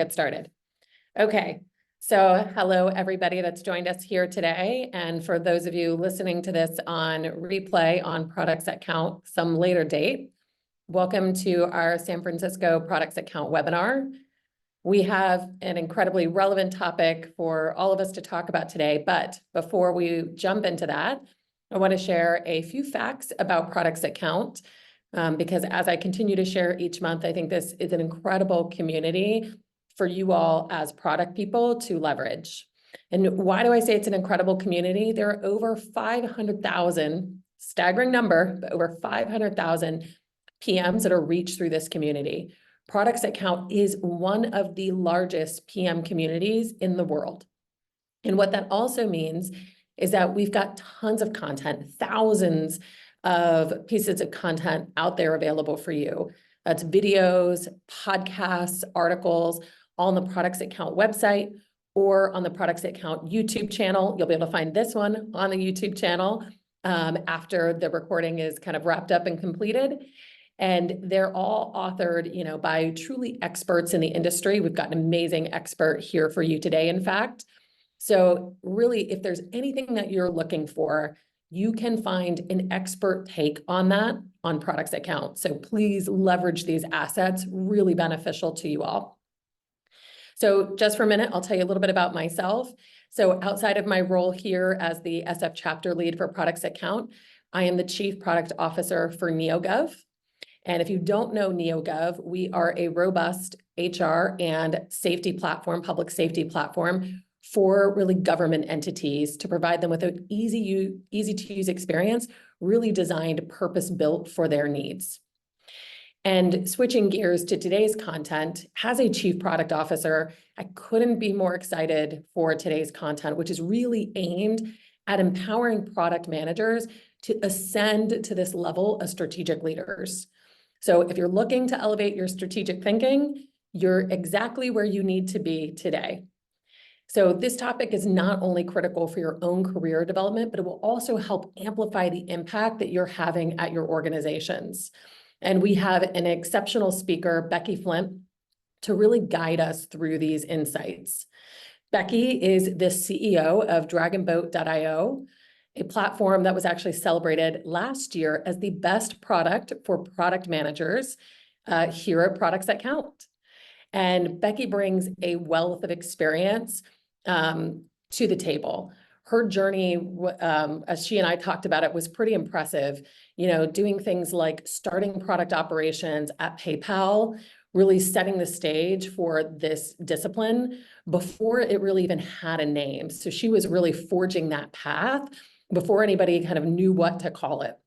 Get started. Okay, so hello everybody that's joined us here today. And for those of you listening to this on replay on Products That Count some later date, welcome to our San Francisco Products That Count webinar. We have an incredibly relevant topic for all of us to talk about today. But before we jump into that, I want to share a few facts about Products That Count. Because as I continue to share each month, I think this is an incredible community for you all as product people to leverage. And why do I say it's an incredible community? There are over 500,000, staggering number, but over 500,000 PMs that are reached through this community. Products That Count is one of the largest PM communities in the world. And what that also means is that we've got tons of content, thousands of pieces of content out there available for you. That's videos, podcasts, articles, all on the Products That Count website or on the Products That Count YouTube channel. You'll be able to find this one on the YouTube channel after the recording is kind of wrapped up and completed. And they're all authored, by truly experts in the industry. We've got an amazing expert here for you today, in fact. So really, if there's anything that you're looking for, you can find an expert take on that on Products That Count. So please leverage these assets, really beneficial to you all. So just for a minute, I'll tell you a little bit about myself. So outside of my role here as the SF chapter lead for Products That Count, I am the Chief Product Officer for NeoGov. And if you don't know NeoGov, we are a robust HR and safety platform, public safety platform for really government entities to provide them with an easy to use experience, really designed, purpose-built for their needs. And switching gears to today's content, as a Chief Product Officer, I couldn't be more excited for today's content, which is really aimed at empowering product managers to ascend to this level of strategic leaders. So if you're looking to elevate your strategic thinking, you're exactly where you need to be today. So this topic is not only critical for your own career development, but it will also help amplify the impact that you're having at your organizations. And we have an exceptional speaker, Becky Flint, to really guide us through these insights. Becky is the CEO of Dragonboat.io, a platform that was actually celebrated last year as the best product for product managers here at Products That Count. And Becky brings a wealth of experience to the table. Her journey, as she and I talked about it, was pretty impressive. Doing things like starting product operations at PayPal, really setting the stage for this discipline before it really even had a name. So she was really forging that path before anybody kind of knew what to call it.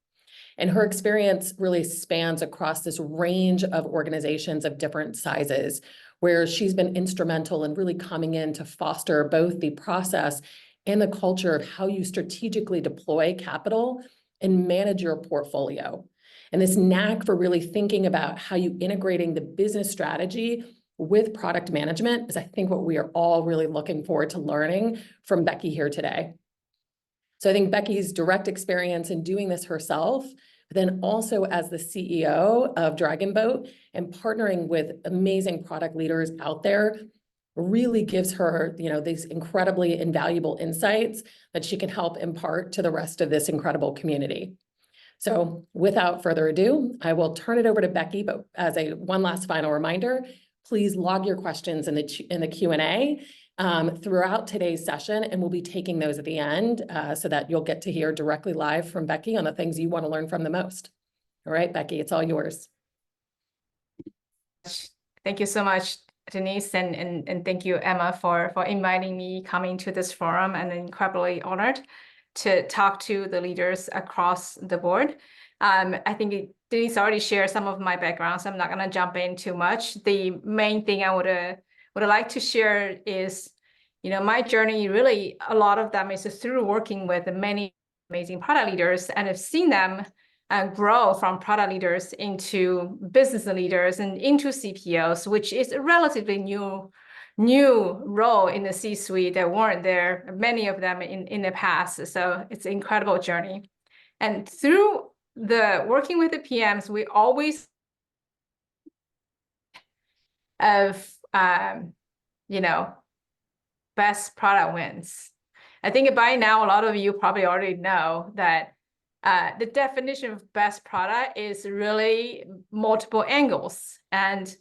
And her experience really spans across this range of organizations of different sizes, where she's been instrumental in really coming in to foster both the process and the culture of how you strategically deploy capital and manage your portfolio. And this knack for really thinking about how you integrating the business strategy with product management is, I think, what we are all really looking forward to learning from Becky here today. So I think Becky's direct experience in doing this herself, but then also as the CEO of Dragonboat and partnering with amazing product leaders out there, really gives her, these incredibly invaluable insights that she can help impart to the rest of this incredible community. So without further ado, I will turn it over to Becky, but as one last final reminder, please log your questions in the Q&A throughout today's session, and we'll be taking those at the end so that you'll get to hear directly live from Becky on the things you want to learn from the most. All right, Becky, it's all yours. Thank you so much, Denise, and thank you, Emma, for inviting me coming to this forum. I'm incredibly honored to talk to the leaders across the board. I think Denise already shared some of my background, so I'm not going to jump in too much. The main thing I would like to share is, my journey, really, a lot of them is through working with many amazing product leaders, and I've seen them grow from product leaders into business leaders and into CPOs, which is a relatively new role in the C-suite that weren't there, many of them in the past. So it's an incredible journey. And through the working with the PMs, we always of best product wins. I think by now, a lot of you probably already know that the definition of best product is really multiple angles. And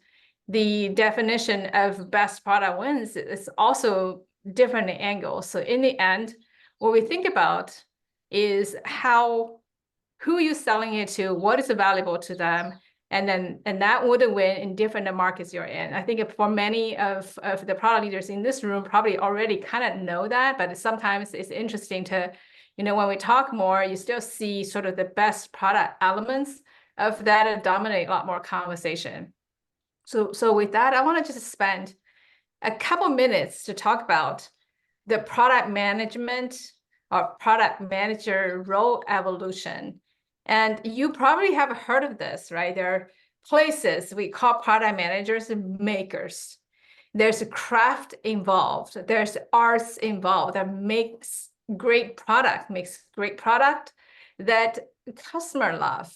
the definition of best product wins is also different angles. So in the end, what we think about is who you're selling it to, what is valuable to them, and that would win in different markets you're in. I think for many of the product leaders in this room probably already kind of know that, but sometimes it's interesting to, when we talk more, you still see sort of the best product elements of that dominate a lot more conversation. So with that, I want to just spend a couple minutes to talk about the product management or product manager role evolution. And you probably have heard of this, right? There are places we call product managers makers. There's a craft involved. There's arts involved that makes great product that customer love.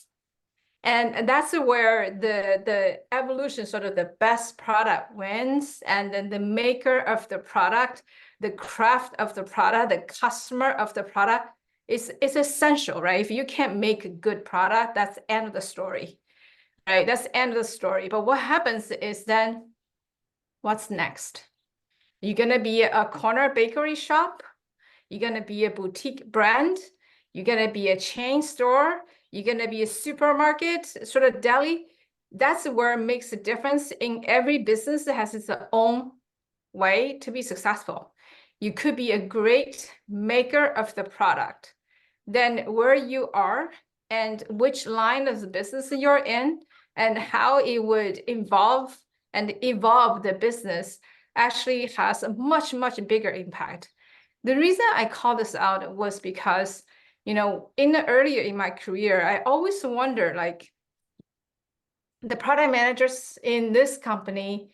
And that's where the evolution, sort of the best product wins, and then the maker of the product, the craft of the product, the customer of the product is essential, right? If you can't make a good product, that's the end of the story, right? That's the end of the story. But what happens is then, what's next? You're gonna be a corner bakery shop. You're gonna be a boutique brand. You're gonna be a chain store. You're gonna be a supermarket, sort of deli. That's where it makes a difference. In every business that has its own way to be successful. You could be a great maker of the product. Then where you are and which line of the business you're in and how it would evolve the business actually has a much, much bigger impact. The reason I call this out was because, earlier in my career, I always wondered, like, the product managers in this company,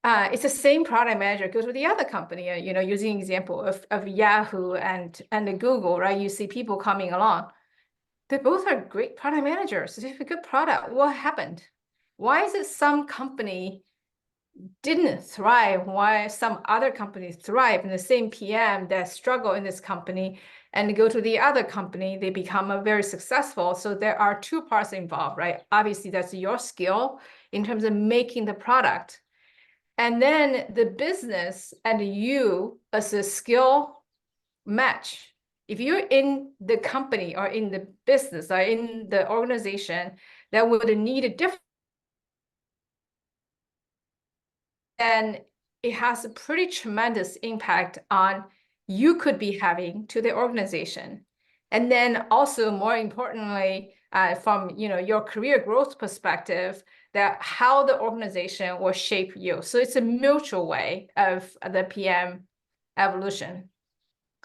it's the same product manager goes with the other company, using example of Yahoo and the Google, right? You see people coming along. They both are great product managers. They have a good product. What happened? Why is it some company didn't thrive? Why some other companies thrive, and the same PM that struggle in this company and go to the other company, they become very successful? So there are two parts involved, right? Obviously, that's your skill in terms of making the product. And then the business and you as a skill match. If you're in the company or in the business or in the organization that would need a different, then it has a pretty tremendous impact on you could be having to the organization. And then also, more importantly, from your career growth perspective, that how the organization will shape you. So it's a mutual way of the PM evolution.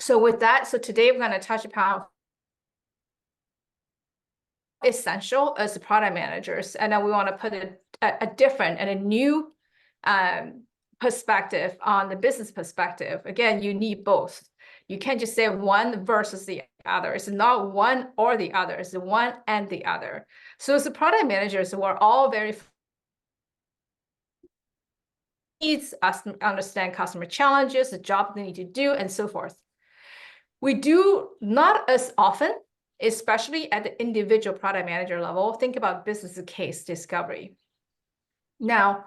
So with that, so today we're going to touch upon essential as product managers, and then we want to put a different and a new perspective on the business perspective. Again, you need both. You can't just say one versus the other. It's not one or the other. It's the one and the other. So as the product managers, we're all very needs us to understand customer challenges, the job they need to do, and so forth. We do not as often, especially at the individual product manager level, think about business case discovery. Now,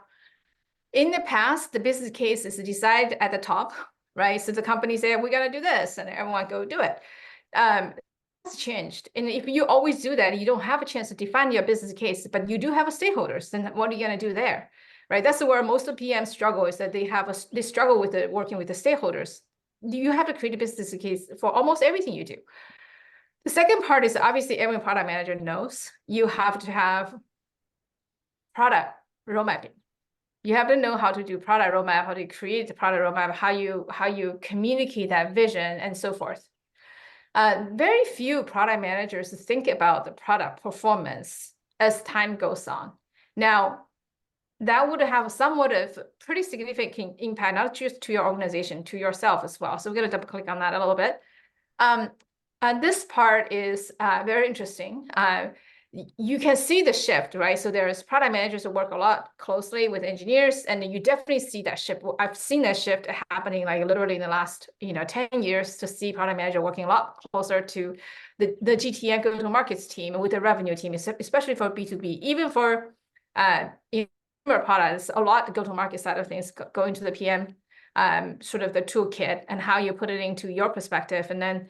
in the past, the business case is decided at the top, right? So the company say, we're going to do this, and everyone go do it. It's changed. And if you always do that, you don't have a chance to define your business case, but you do have a stakeholders, then what are you going to do there, right? That's where most of PMs struggle, is that they struggle with working with the stakeholders. You have to create a business case for almost everything you do. The second part is, obviously every product manager knows you have to have product road mapping. You have to know how to do product roadmap, how to create the product roadmap, how you communicate that vision, and so forth. Very few product managers think about the product performance as time goes on. Now, that would have somewhat of pretty significant impact, not just to your organization, to yourself as well. So we're going to double click on that a little bit. And this part is very interesting. you can see the shift, right? So there's product managers who work a lot closely with engineers, and you definitely see that shift. I've seen that shift happening like literally in the last 10 years, to see product manager working a lot closer to the GTM go-to-markets team with the revenue team, especially for B2B. Even for consumer products, a lot of go-to-market side of things go into the PM, sort of the toolkit and how you put it into your perspective. And then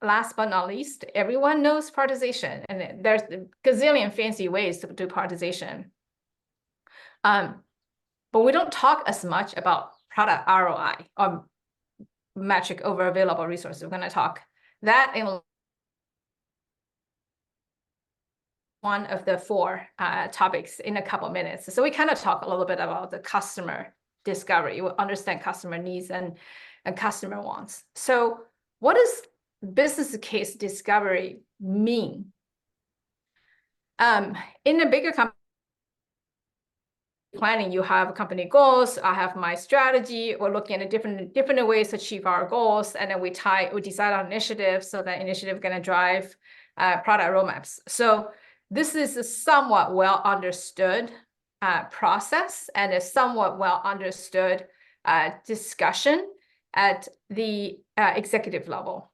last but not least, everyone knows prioritization, and there's a gazillion fancy ways to do prioritization. But we don't talk as much about product ROI or metric over available resources. We're going to talk that in one of the 4 topics in a couple of minutes. So we kind of talk a little bit about the customer discovery. You understand customer needs and customer wants. So what does business case discovery mean? In a bigger company planning, you have company goals. I have my strategy. We're looking at different ways to achieve our goals, and then we decide on initiatives. So that initiative is going to drive product roadmaps. So this is a somewhat well understood process and a somewhat well understood discussion at the executive level.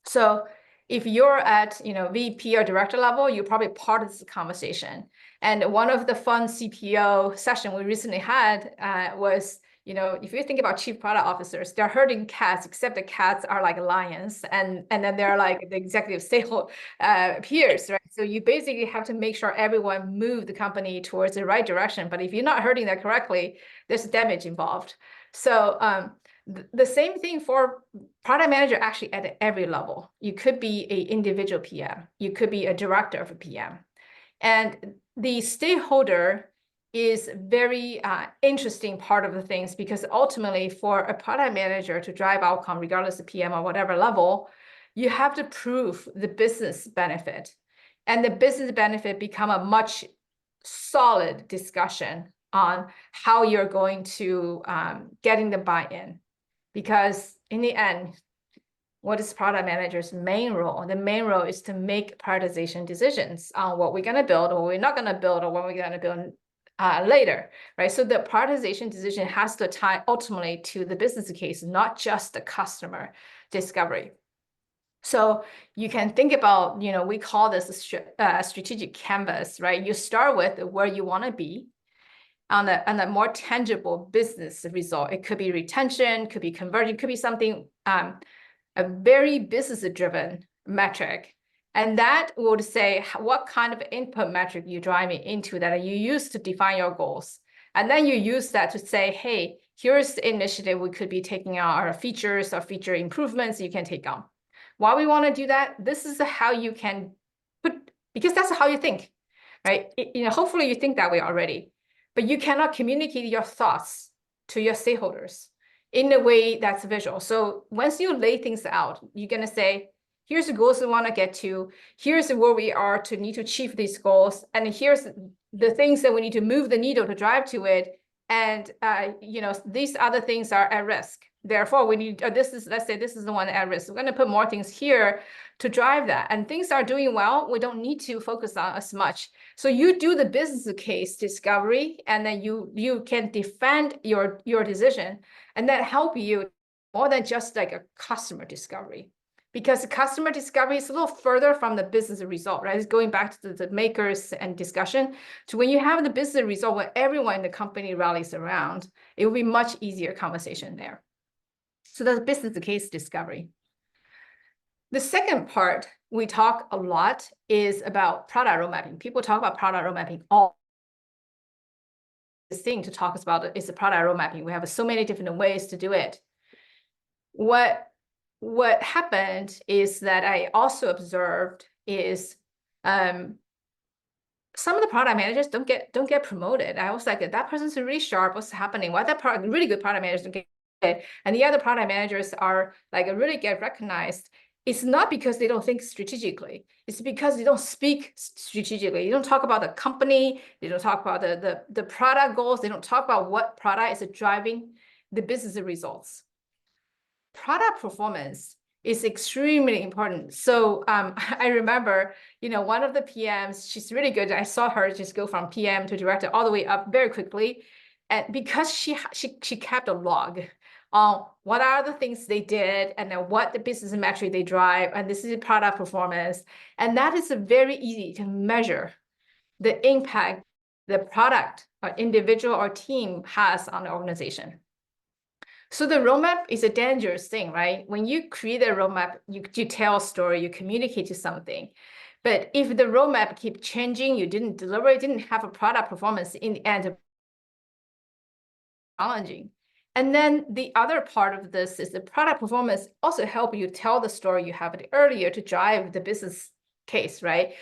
So if you're at VP or director level, you're probably part of this conversation. And one of the fun CPO session we recently had was, if you think about chief product officers, they're herding cats, except the cats are like lions, and then they're like the executive stakeholder peers, right? So you basically have to make sure everyone move the company towards the right direction. But if you're not herding that correctly, there's damage involved. So the same thing for product manager, actually at every level. You could be an individual PM. You could be a director of a PM. And the stakeholder is very interesting part of the things, because ultimately for a product manager to drive outcome, regardless of PM or whatever level, you have to prove the business benefit. And the business benefit become a much solid discussion on how you're going to getting the buy-in. Because in the end, what is product manager's main role? The main role is to make prioritization decisions on what we're going to build, or what we're not going to build, or when we're going to build later, right? So the prioritization decision has to tie ultimately to the business case, not just the customer discovery. So you can think about, we call this a strategic canvas, right? You start with where you want to be on a more tangible business result. It could be retention, could be conversion, could be something, a very business-driven metric. And that would say what kind of input metric you're driving into that you use to define your goals. And then you use that to say, hey, here's the initiative we could be taking on, our features or feature improvements you can take on. Why we want to do that? This is how you can put, because that's how you think, right? Hopefully you think that way already. But you cannot communicate your thoughts to your stakeholders in a way that's visual. So once you lay things out, you're going to say, here's the goals we want to get to. Here's where we are to need to achieve these goals. And here's the things that we need to move the needle to drive to it. And, these other things are at risk. Therefore, we need, let's say this is the one at risk. We're going to put more things here to drive that. And things are doing well, we don't need to focus on as much. So you do the business case discovery, and then you can defend your decision, and that help you more than just like a customer discovery. Because customer discovery is a little further from the business result, right? It's going back to the makers and discussion. So when you have the business result where everyone in the company rallies around, it will be much easier conversation there. So that's business case discovery. The second part we talk a lot is about product road mapping. People talk about product road mapping. All this thing to talk about is the product road mapping. We have so many different ways to do it. What happened is that I also observed is some of the product managers don't get promoted. I was like, that person's really sharp. What's happening? Why that really good product managers don't get it? And the other product managers are like really get recognized. It's not because they don't think strategically. It's because they don't speak strategically. You don't talk about the company. They don't talk about the product goals. They don't talk about what product is driving the business results. Product performance is extremely important. So I remember, one of the PMs, she's really good. I saw her just go from PM to director all the way up very quickly. And because she kept a log on what are the things they did and then what the business metric they drive, and this is product performance. And that is very easy to measure the impact the product or individual or team has on the organization. So the roadmap is a dangerous thing, right? When you create a roadmap, you tell a story, you communicate to something. But if the roadmap keep changing, you didn't deliver, it didn't have a product performance in the end, challenging. And then the other part of this is the product performance also help you tell the story you have earlier to drive the business case, right?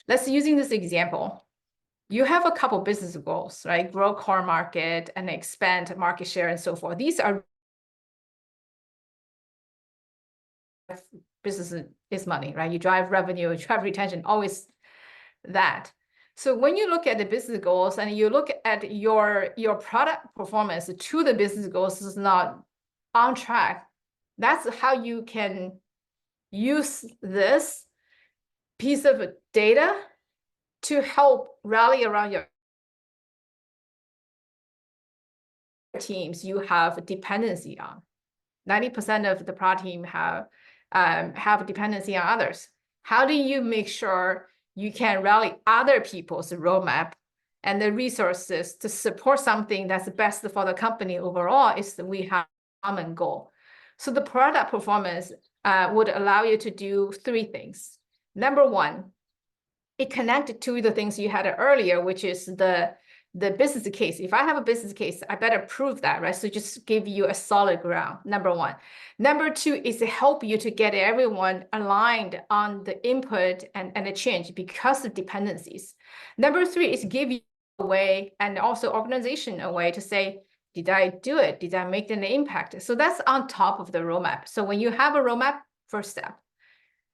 Let's using this example. You have a couple business goals, right? Grow core market and expand market share and so forth. These are business is money, right? You drive revenue, you drive retention, always that. So when you look at the business goals and you look at your product performance to the business goals is not on track, that's how you can use this piece of data to help rally around your teams you have dependency on. 90% of the product team have dependency on others. How do you make sure you can rally other people's roadmap and the resources to support something that's best for the company overall? Is that we have a common goal. So the product performance would allow you to do three things. Number one, it connected to the things you had earlier, which is the business case. If I have a business case, I better prove that, right? So just give you a solid ground, number one. Number two is to help you to get everyone aligned on the input and the change because of dependencies. Number three is give you a way and also organization a way to say, did I do it? Did I make an impact? So that's on top of the roadmap. So when you have a roadmap, first step,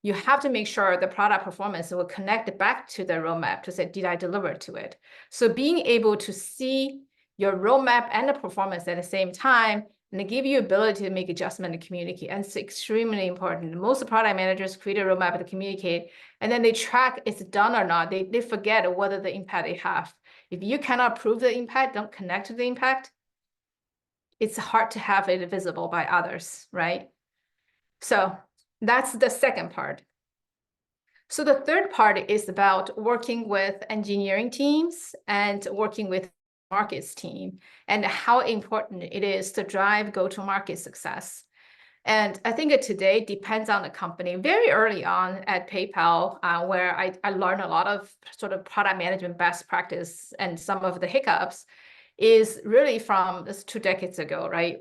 you have to make sure the product performance will connect back to the roadmap to say, did I deliver to it? So being able to see your roadmap and the performance at the same time, and they give you ability to make adjustment and communicate. And it's extremely important. Most product managers create a roadmap to communicate, and then they track it's done or not. They forget whether the impact they have. If you cannot prove the impact, don't connect to the impact, it's hard to have it visible by others, right? So that's the second part. So the third part is about working with engineering teams and working with markets team and how important it is to drive go-to-market success. And I think today depends on the company. Very early on at PayPal, where I learned a lot of sort of product management best practice and some of the hiccups is really from this 2 decades ago, right?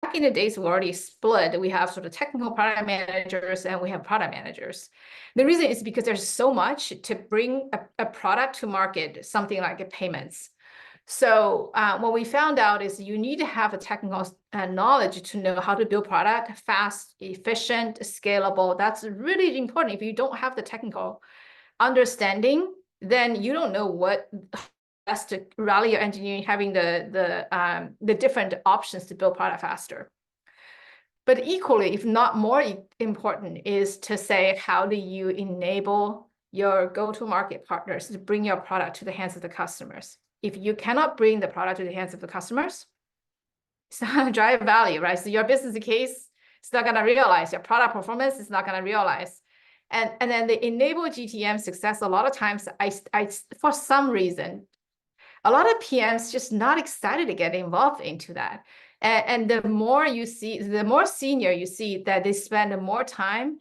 Back in the days, we already split. We have sort of technical product managers and we have product managers. The reason is because there's so much to bring a product to market, something like payments. So what we found out is you need to have a technical knowledge to know how to build product fast, efficient, scalable. That's really important. If you don't have the technical understanding, then you don't know what best to rally your engineering, having the different options to build product faster. But equally, if not more important, is to say, how do you enable your go-to-market partners to bring your product to the hands of the customers? If you cannot bring the product to the hands of the customers, it's not gonna drive value, right? So your business case is not gonna realize, your product performance is not gonna realize. And then the enable GTM success, a lot of times, I for some reason, a lot of PMs just not excited to get involved into that. And the more you see, the more senior you see that they spend more time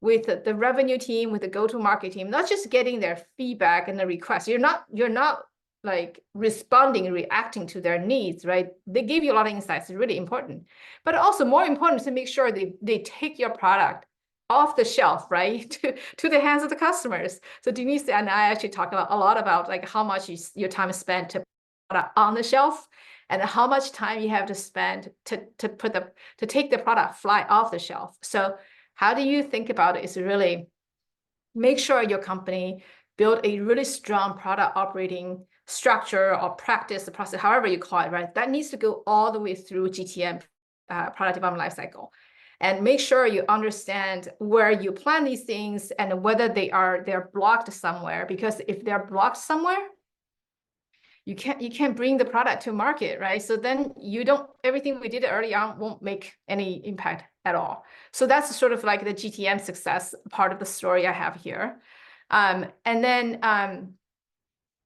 with the revenue team, with the go-to-market team, not just getting their feedback and the requests. You're not like responding, reacting to their needs, right? They give you a lot of insights, it's really important. But also more important to make sure they take your product off the shelf, right, to the hands of the customers. So Denise and I actually talk about a lot about like how much your time is spent to put it on the shelf and how much time you have to spend to take the product fly off the shelf. So how do you think about it is really make sure your company build a really strong product operating structure or practice, the process, however you call it, right? That needs to go all the way through GTM, product development lifecycle. and make sure you understand where you plan these things and whether they're blocked somewhere. Because if they're blocked somewhere, you can't bring the product to market, right? So then everything we did early on won't make any impact at all. So that's sort of like the GTM success part of the story I have here. And then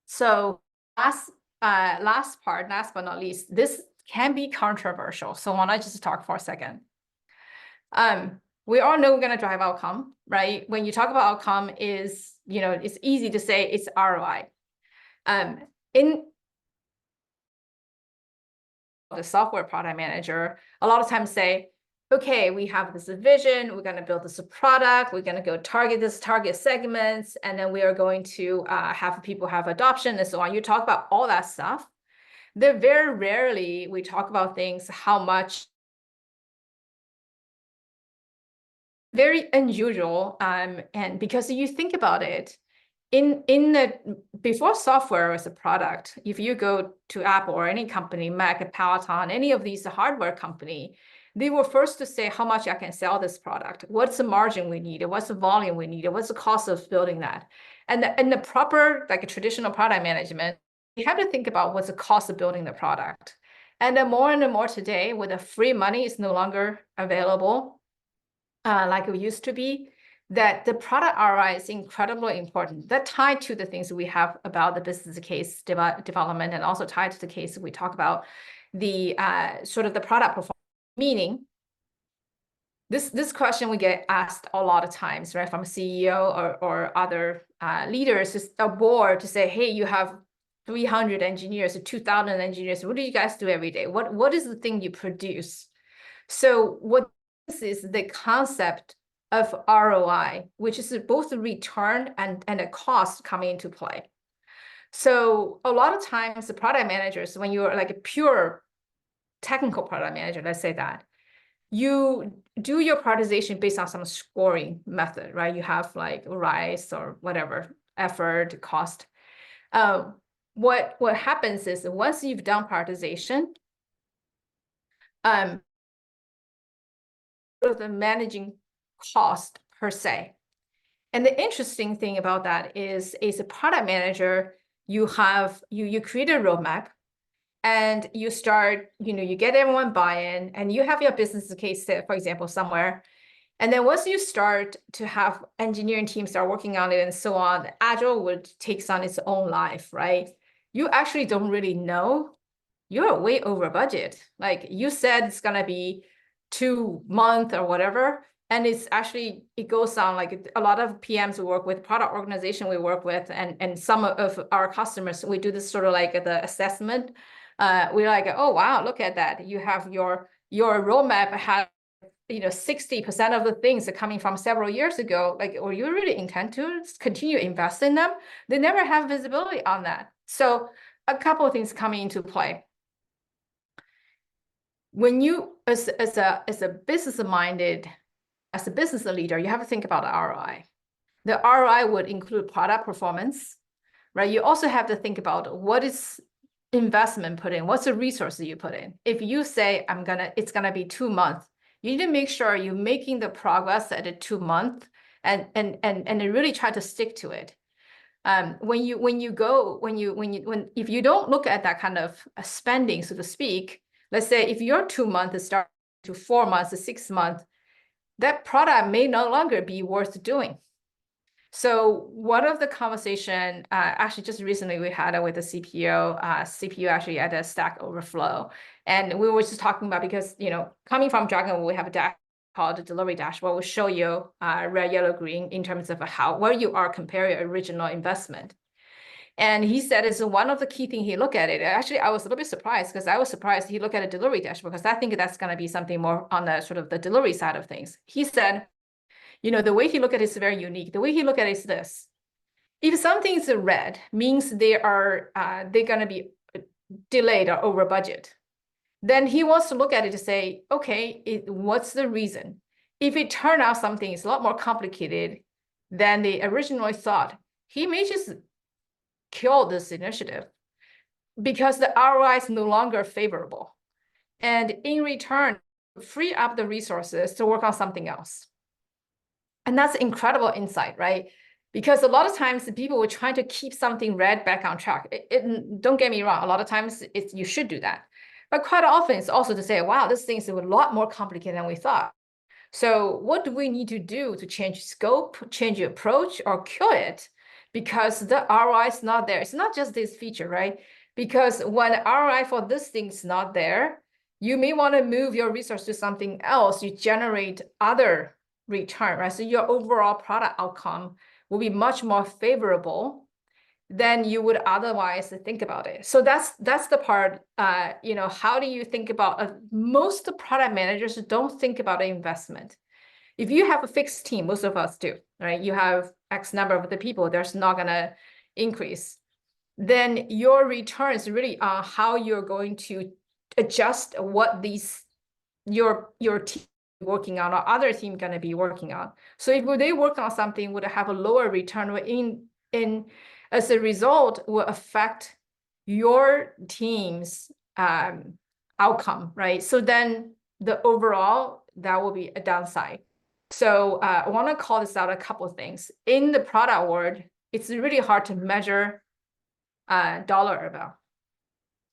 so last but not least, this can be controversial. So why not just talk for a second? We all know we're going to drive outcome, right? When you talk about outcome it's easy to say it's ROI. In the software product manager, a lot of times say, okay, we have this vision, we're going to build this product, we're going to go target segments, and then we are going to have people have adoption and so on. You talk about all that stuff. Then very rarely we talk about things, how much, very unusual. And because you think about it, before software was a product, if you go to Apple or any company, Mac, Peloton, any of these hardware company, they were first to say how much I can sell this product, what's the margin we need, what's the volume we need, what's the cost of building that, and the proper like a traditional product management, you have to think about what's the cost of building the product. And then more and more today, with the free money is no longer available like it used to be, that the product ROI is incredibly important. That tied to the things we have about the business case development, and also tied to the case we talk about the sort of the product performance. Meaning, this question we get asked a lot of times, right, from a CEO or other leaders, just a board, to say, hey, you have 300 engineers or 2,000 engineers. What do you guys do every day? What is the thing you produce? So what this is the concept of ROI, which is both the return and a cost coming into play. So a lot of times the product managers, when you're like a pure technical product manager, let's say that, you do your prioritization based on some scoring method, right? You have like RICE or whatever, effort, cost. What happens is once you've done prioritization, the managing cost per se. And the interesting thing about that is, as a product manager, you create a roadmap, and you start, you get everyone buy-in, and you have your business case set, for example, somewhere. And then once you start to have engineering teams start working on it and so on, Agile would takes on its own life, right? You actually don't really know. You're way over budget. Like you said, it's gonna be 2 months or whatever. And it's actually, it goes on like a lot of PMs we work with, product organization we work with, and some of our customers, we do this sort of like the assessment. We're like, oh, wow, look at that. You have your roadmap has, 60% of the things are coming from several years ago. Like, or you really intend to continue invest in them? They never have visibility on that. So a couple of things coming into play. When you, as a business-minded, as a business leader, you have to think about the ROI. The ROI would include product performance, right? You also have to think about what is investment put in, what's the resources you put in. If you say it's gonna be 2 months, you need to make sure you're making the progress at a 2 month and really try to stick to it. If you don't look at that kind of spending, so to speak, let's say if your 2 months start to 4 months to 6 months, that product may no longer be worth doing. So one of the conversation, actually just recently we had it with the CPO, actually at a Stack Overflow. And we were just talking about, because, coming from Dragonboat, we have a dashboard called the delivery dashboard. We'll show you red, yellow, green in terms of where you are comparing your original investment. And he said it's one of the key things he looked at it. Actually, I was a little bit surprised, because I was surprised he looked at a delivery dashboard, because I think that's going to be something more on the sort of the delivery side of things. He said, the way he looked at it is very unique. The way he looked at it is this: if something's red, means they're going to be delayed or over budget. Then he wants to look at it to say, okay, what's the reason? If it turned out something is a lot more complicated than they originally thought, he may just kill this initiative because the ROI is no longer favorable. And in return, free up the resources to work on something else. And that's incredible insight, right? Because a lot of times the people were trying to keep something red back on track. Don't get me wrong, a lot of times you should do that. But quite often it's also to say, wow, this thing is a lot more complicated than we thought. So what do we need to do to change scope, change your approach, or kill it? Because the ROI is not there. It's not just this feature, right? Because when ROI for this thing is not there, you may want to move your resource to something else. You generate other return, right? So your overall product outcome will be much more favorable than you would otherwise think about it. So that's the part, how do you think about, most product managers don't think about an investment. If you have a fixed team, most of us do, right? You have X number of the people, there's not gonna increase. Then your returns really are how you're going to adjust what your team working on or other team going to be working on. So if they work on something would have a lower return in as a result will affect your team's outcome, right? So then the overall, that will be a downside. So I want to call this out a couple of things. In the product world, it's really hard to measure dollar amount.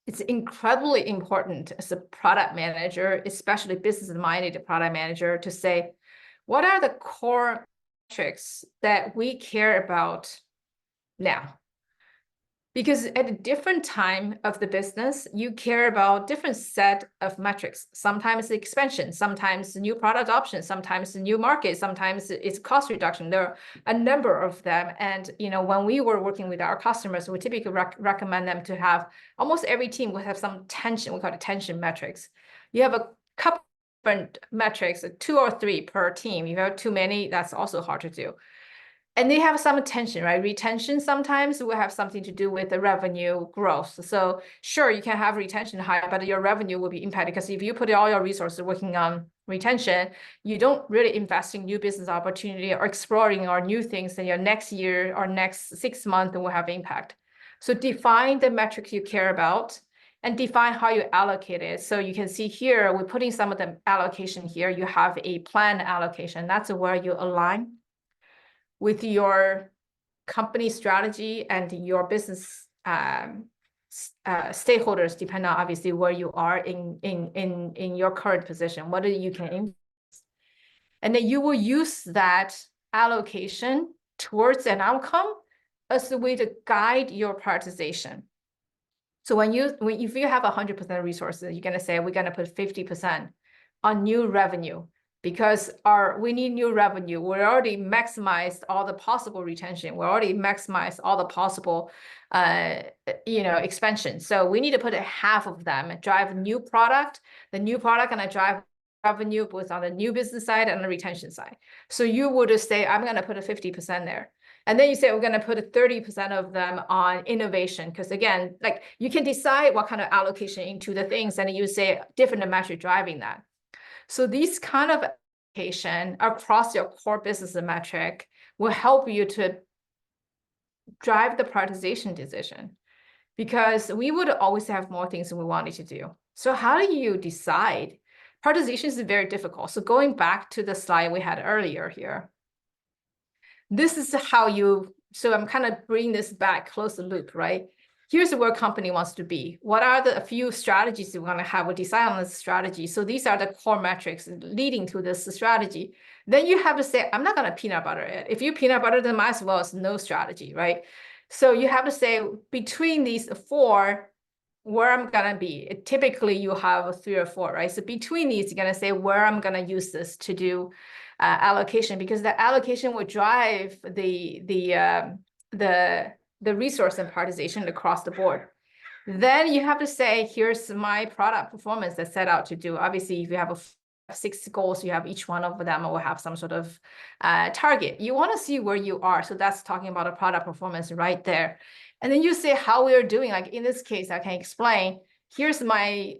It's incredibly important as a product manager, especially business-minded product manager, to say, what are the core metrics that we care about now? Because at a different time of the business, you care about different set of metrics. Sometimes the expansion, sometimes new product option, sometimes the new market, sometimes it's cost reduction. There are a number of them. And when we were working with our customers, we typically recommend them to have, almost every team will have some tension, we call it tension metrics. You have a couple different metrics, 2 or 3 per team. If you have too many, that's also hard to do. And they have some attention, right? Retention sometimes will have something to do with the revenue growth. So sure, you can have retention high, but your revenue will be impacted because if you put all your resources working on retention, you don't really invest in new business opportunity or exploring or new things, then your next year or next 6 months will have impact. So define the metrics you care about and define how you allocate it. So you can see here, we're putting some of the allocation here. You have a plan allocation. That's where you align with your company strategy and your business stakeholders, depending on obviously where you are in your current position, what you can influence. And then you will use that allocation towards an outcome as a way to guide your prioritization. So if you have 100% resources, you're going to say, we're going to put 50% on new revenue. Because we need new revenue. We already maximized all the possible retention. We already maximized all the possible, expansion. So we need to put half of them and drive new product. The new product gonna drive revenue both on the new business side and the retention side. So you would say, I'm gonna put a 50% there. And then you say, we're gonna put a 30% of them on innovation. Because again, like you can decide what kind of allocation into the things, and you say different metric driving that. So these kind of allocation across your core business metric will help you to drive the prioritization decision, because we would always have more things than we wanted to do. So how do you decide? Prioritization is very difficult. So going back to the slide we had earlier here, this is how so I'm kind of bringing this back, close the loop, right? Here's where a company wants to be. What are a few strategies we want to have? We decide on this strategy. So these are the core metrics leading to this strategy. Then you have to say, I'm not going to peanut butter it. If you peanut butter, then might as well as no strategy, right? So you have to say between these 4, where I'm going to be. Typically, you have 3 or 4, right? So between these, you're going to say where I'm going to use this to do allocation, because the allocation will drive the resource and prioritization across the board. Then you have to say, here's my product performance that's set out to do. Obviously, if you have 6 goals, you have each one of them will have some sort of target. You want to see where you are. So that's talking about a product performance right there. And then you say how we're doing. Like in this case, I can explain, here's my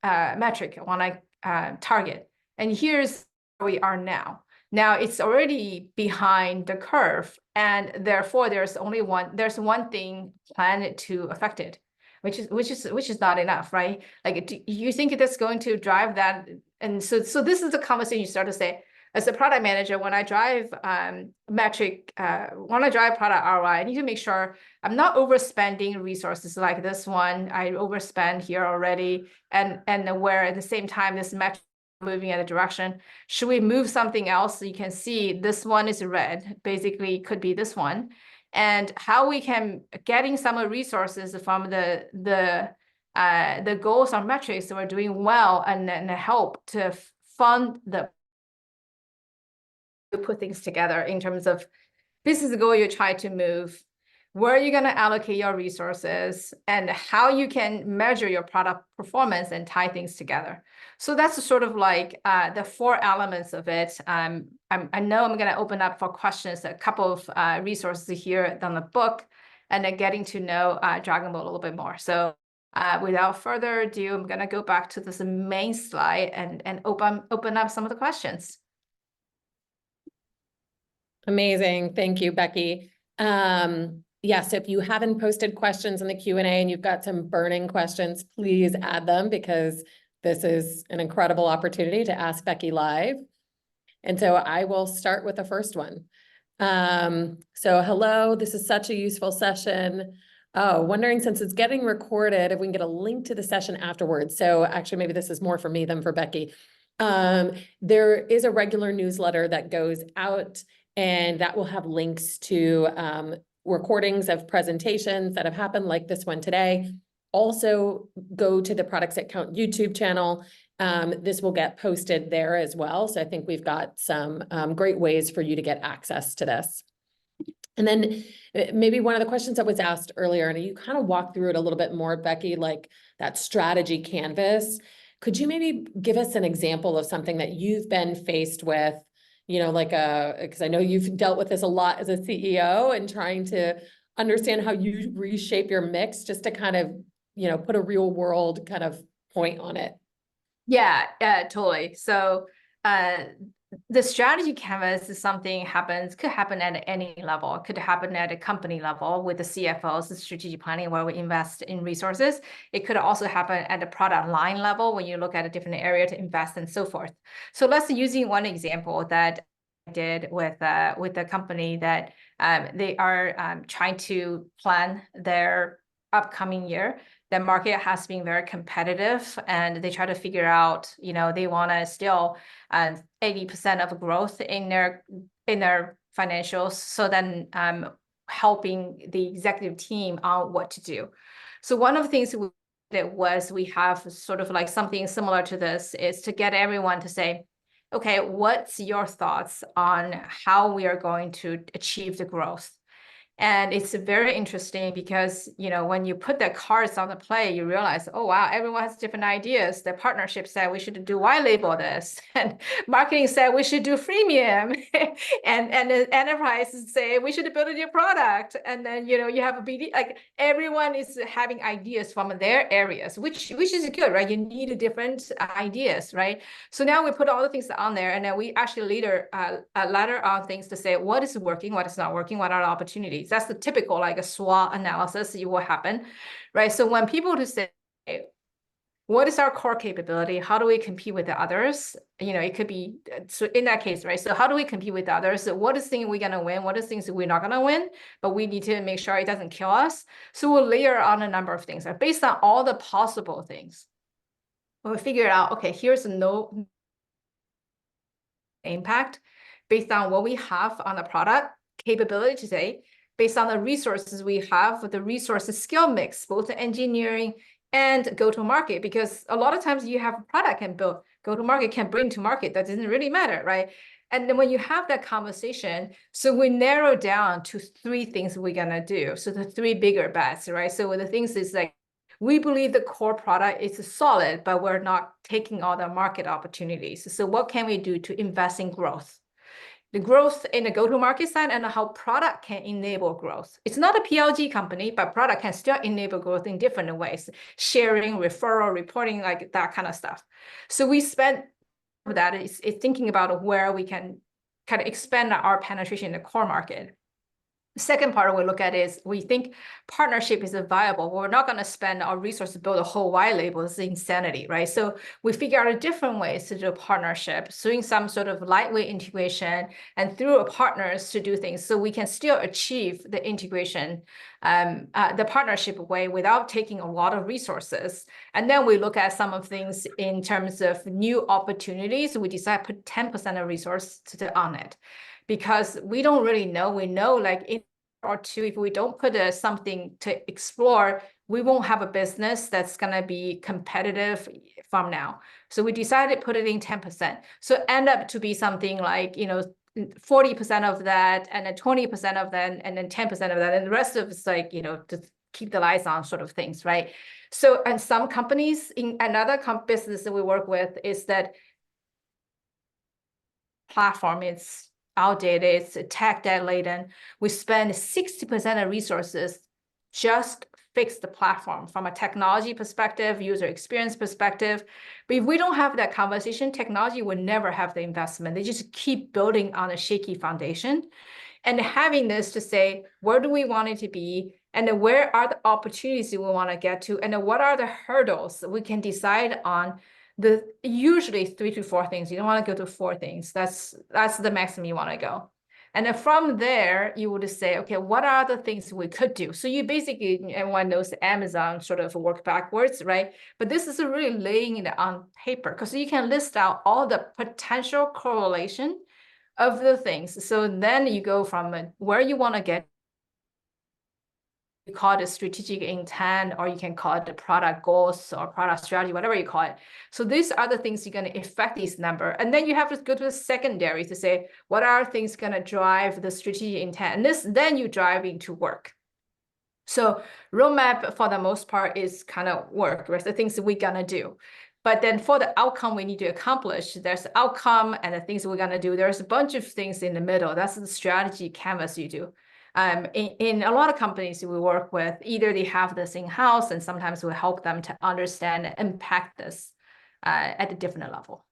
metric I want to target. And here's where we are now. Now it's already behind the curve, and therefore there's one thing planned to affect it, which is not enough, right? Like, do you think that's going to drive that And so this is the conversation you start to say, as a product manager, when I drive when I drive product ROI, I need to make sure I'm not overspending resources like this one. I overspend here already, and where at the same time this metric moving in a direction. Should we move something else? So you can see this one is red, basically could be this one. And how we can getting some resources from the goals or metrics that we're doing well, and then help to fund the put things together in terms of this is the goal you try to move, where you're going to allocate your resources, and how you can measure your product performance and tie things together. So that's sort of like the 4 elements of it. I know I'm going to open up for questions, a couple of resources here on the book, and then getting to know Dragonboat a little bit more. So without further ado, I'm going to go back to this main slide and open up some of the questions. Amazing. Thank you, Becky. Yes, if you haven't posted questions in the Q&A and you've got some burning questions, please add them, because this is an incredible opportunity to ask Becky live. And so I will start with the first one. So hello, this is such a useful session. Oh, wondering, since it's getting recorded, if we can get a link to the session afterwards. So actually, maybe this is more for me than for Becky. There is a regular newsletter that goes out, and that will have links to recordings of presentations that have happened, like this one today. Also, go to the Products That Count YouTube channel. This will get posted there as well. So I think we've got some great ways for you to get access to this. And then maybe one of the questions that was asked earlier, and you kind of walked through it a little bit more, Becky, like that strategy canvas. Could you maybe give us an example of something that you've been faced with, you know, like because I know you've dealt with this a lot as a CEO, and trying to understand how you reshape your mix, just to kind of, you know, put a real world kind of point on it. Yeah, totally. So the strategy canvas is something could happen at any level. It could happen at a company level with the CFOs, the strategic planning, where we invest in resources. It could also happen at the product line level, when you look at a different area to invest and so forth. So let's using one example that I did with the company that they are trying to plan their upcoming year. The market has been very competitive, and they try to figure out, you know, they want to still 80% of growth in their financials. So then helping the executive team on what to do. So one of the things we did was we have sort of like something similar to this, is to get everyone to say, okay, what's your thoughts on how we are going to achieve the growth? And it's very interesting because, you know, when you put the cards on the play, you realize, oh, wow, everyone has different ideas. The partnership said we should do white label this, and marketing said we should do freemium, and the enterprises say we should build a new product. And then, you know, you have a BD, like everyone is having ideas from their areas, which is good, right? You need different ideas, right? So now we put all the things on there, and then we actually later ladder on things to say what is working, what is not working, what are the opportunities. That's the typical like a SWOT analysis you will happen, right? So when people to say, what is our core capability? How do we compete with the others? You know, it could be, so in that case, right? So how do we compete with the others? So what is things we're going to win? What is things we're not going to win? But we need to make sure it doesn't kill us. So we'll layer on a number of things, right? Based on all the possible things. We'll figure out, okay, here's no impact based on what we have on the product capability today, based on the resources we have, the resources skill mix, both the engineering and go-to-market, because a lot of times you have a product can build, go-to-market can bring to market, that doesn't really matter, right? And then when you have that conversation, so we narrow down to 3 things we're gonna do. So the 3 bigger bets, right? So the things is like, we believe the core product is solid, but we're not taking all the market opportunities. So what can we do to invest in growth? The growth in the go-to-market side, and how product can enable growth. It's not a PLG company, but product can still enable growth in different ways, sharing, referral, reporting, like that kind of stuff. So we spent that is thinking about where we can kind of expand our penetration in the core market. Second part we look at is we think partnership is viable. We're not going to spend our resources to build a whole white label. It's insanity, right? So we figure out different ways to do a partnership, doing some sort of lightweight integration and through a partners to do things so we can still achieve the integration, the partnership way without taking a lot of resources. And then we look at some of things in terms of new opportunities. We decide to put 10% of resource on it. Because we don't really know. We know like in or two, if we don't put something to explore, we won't have a business that's going to be competitive from now. So we decided to put it in 10%. So end up to be something like, 40% of that, and then 20% of that, and then 10% of that. And the rest of it's like, just keep the lights on sort of things, right? So, and some companies in another business that we work with is that platform, it's outdated, it's tech debt laden. We spend 60% of resources just fix the platform from a technology perspective, user experience perspective. But if we don't have that conversation, technology would never have the investment. They just keep building on a shaky foundation. And having this to say, where do we want it to be? And then where are the opportunities we want to get to? And then what are the hurdles that we can decide on? The usually 3 to 4 things. You don't want to go to 4 things. That's the maximum you want to go. And then from there, you would say, okay, what are the things we could do? So you basically, everyone knows Amazon sort of work backwards, right? But this is really laying it on paper because you can list out all the potential correlation of the things. So then you go from where you want to get, you call it strategic intent, or you can call it the product goals or product strategy, whatever you call it. So these are the things you're going to affect this number. And then you have to go to the secondary to say, what are things going to drive the strategic intent? And then you drive into work. So roadmap for the most part is kind of work, right? The things that we're going to do. But then for the outcome we need to accomplish, there's the outcome and the things we're going to do. There's a bunch of things in the middle. That's the strategy canvas you do. In a lot of companies we work with, either they have this in-house and sometimes we help them to understand and impact this at a different level.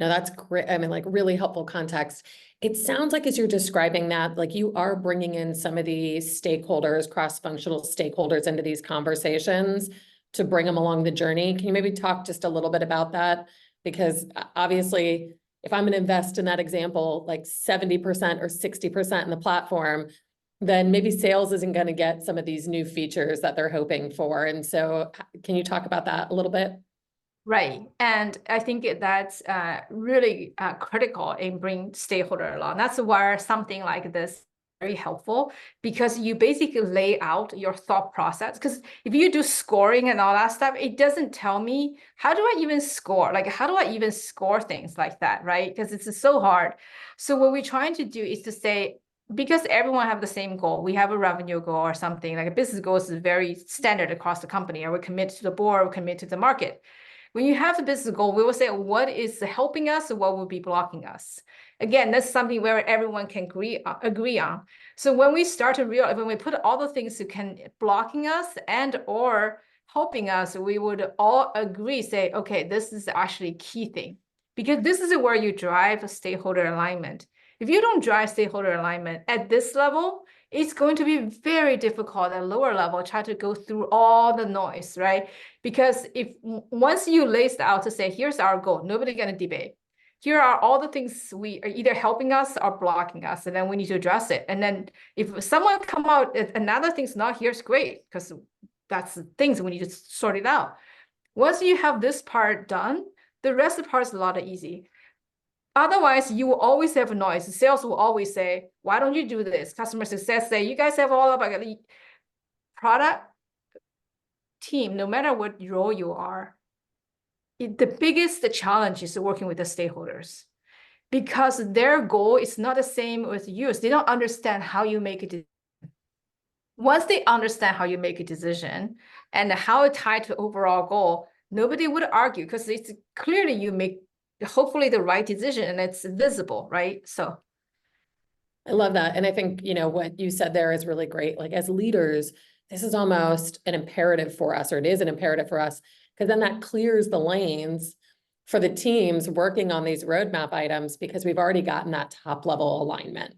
No, that's great. I mean, like really helpful context. It sounds like as you're describing that, like you are bringing in some of the stakeholders, cross-functional stakeholders into these conversations to bring them along the journey. Can you maybe talk just a little bit about that? Because obviously, if I'm going to invest in that example, like 70% or 60% in the platform, then maybe sales isn't going to get some of these new features that they're hoping for. And so can you talk about that a little bit? Right. And I think that's really critical in bringing stakeholder along. That's why something like this very helpful, because you basically lay out your thought process. Because if you do scoring and all that stuff, it doesn't tell me, how do I even score? Like, how do I even score things like that, right? Because it's so hard. So what we're trying to do is to say, because everyone have the same goal, we have a revenue goal or something, like a business goal is very standard across the company, or we commit to the board, we commit to the market. When you have the business goal, we will say what is helping us and what will be blocking us. Again, that's something where everyone can agree on. So when we start to realize, when we put all the things that can blocking us and or helping us, we would all agree, say, okay, this is actually a key thing. Because this is where you drive a stakeholder alignment. If you don't drive stakeholder alignment at this level, it's going to be very difficult at lower level, try to go through all the noise, right? Because if once you lay it out to say, here's our goal, nobody's going to debate. Here are all the things we are either helping us or blocking us, and then we need to address it. And then if someone come out, another thing's not here's great, because that's the things we need to sort it out. Once you have this part done, the rest of the part is a lot easy. Otherwise, you will always have noise. Sales will always say, why don't you do this? Customer success say, you guys have all about the product team, no matter what role you are. The biggest challenge is working with the stakeholders because their goal is not the same with yours. They don't understand how you make a decision. Once they understand how you make a decision and how it tied to overall goal, nobody would argue because it's clearly you make hopefully the right decision and it's visible, right? So I love that. And I think, what you said there is really great. Like as leaders, this is almost an imperative for us, or it is an imperative for us, because then that clears the lanes for the teams working on these roadmap items because we've already gotten that top level alignment.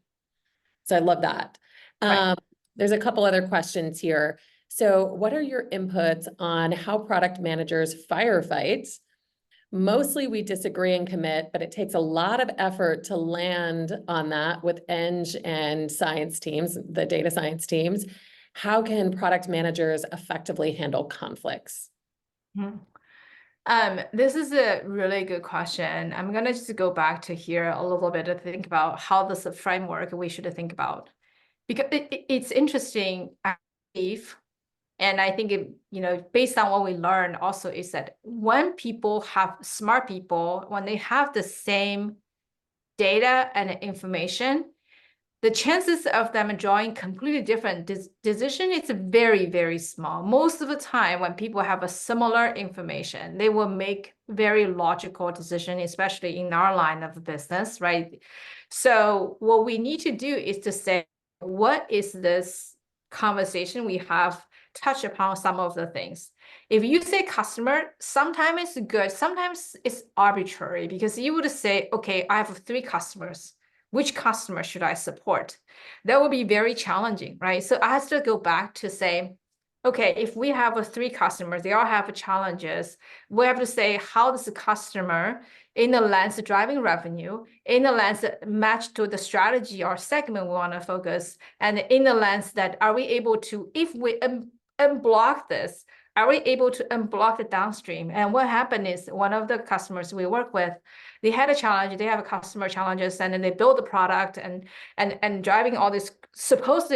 So I love that. Right. There's a couple other questions here. So what are your inputs on how product managers firefight? Mostly we disagree and commit, but it takes a lot of effort to land on that with eng and science teams, the data science teams. How can product managers effectively handle conflicts? This is a really good question. I'm gonna just go back to here a little bit to think about how this framework we should think about. Because it's interesting, I believe, and I think it, based on what we learned also is that when people have smart people, when they have the same data and information, the chances of them drawing completely different decision is very, very small. Most of the time when people have a similar information, they will make very logical decision, especially in our line of business, right? So what we need to do is to say, what is this conversation we have touch upon some of the things. If you say customer, sometimes it's good, sometimes it's arbitrary because you would say, okay, I have 3 customers. Which customer should I support? That would be very challenging, right? So I have to go back to say, okay, if we have 3 customers, they all have challenges. We have to say, how does the customer in the lens of driving revenue, in the lens that match to the strategy or segment we want to focus, and in the lens that are we able to, if we unblock this, are we able to unblock the downstream? And what happened is one of the customers we work with, they had a challenge, they have a customer challenges, and then they build the product and driving all this supposed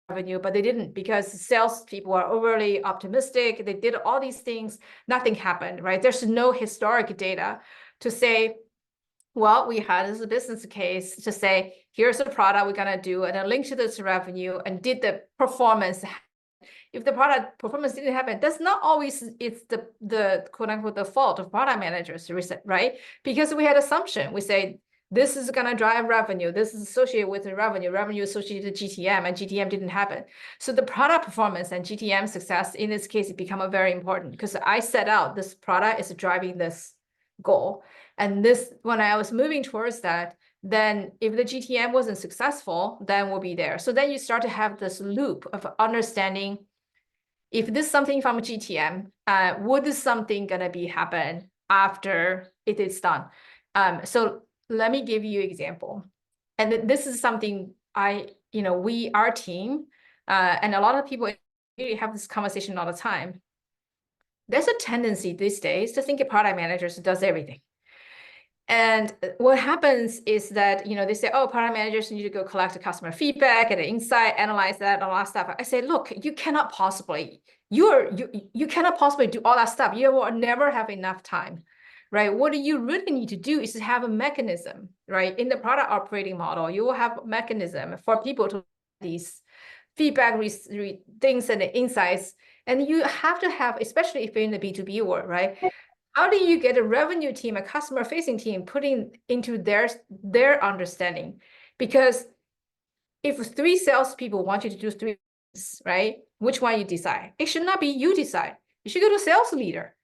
revenue, but they didn't because salespeople are overly optimistic. They did all these things, nothing happened, right? There's no historic data to say, well, we had as a business case to say, here's a product we're gonna do and a link to this revenue and did the performance. If the product performance didn't happen, that's not always it's the quote unquote the fault of product managers, right? Because we had assumption. We say this is gonna drive revenue. This is associated with the revenue associated to GTM, and GTM didn't happen. So the product performance and GTM success in this case become very important because I set out this product is driving this goal. And this, when I was moving towards that, then if the GTM wasn't successful, then we'll be there. So then you start to have this loop of understanding if this something from GTM, what is something gonna be happen after it is done? So let me give you an example. And this is something our team, and a lot of people really have this conversation all the time. There's a tendency these days to think a product manager does everything. And what happens is that, they say, oh, product managers need to go collect the customer feedback and the insight, analyze that, all that stuff. I say, look, you cannot possibly, you cannot possibly do all that stuff. You will never have enough time, right? What you really need to do is to have a mechanism, right? In the product operating model, you will have a mechanism for people to these feedback things and the insights. And you have to have, especially if you're in the B2B world, right? How do you get a revenue team, a customer-facing team, putting into their understanding? Because if 3 salespeople want you to do 3 things, right? Which one you decide? It should not be you decide. You should go to sales leader.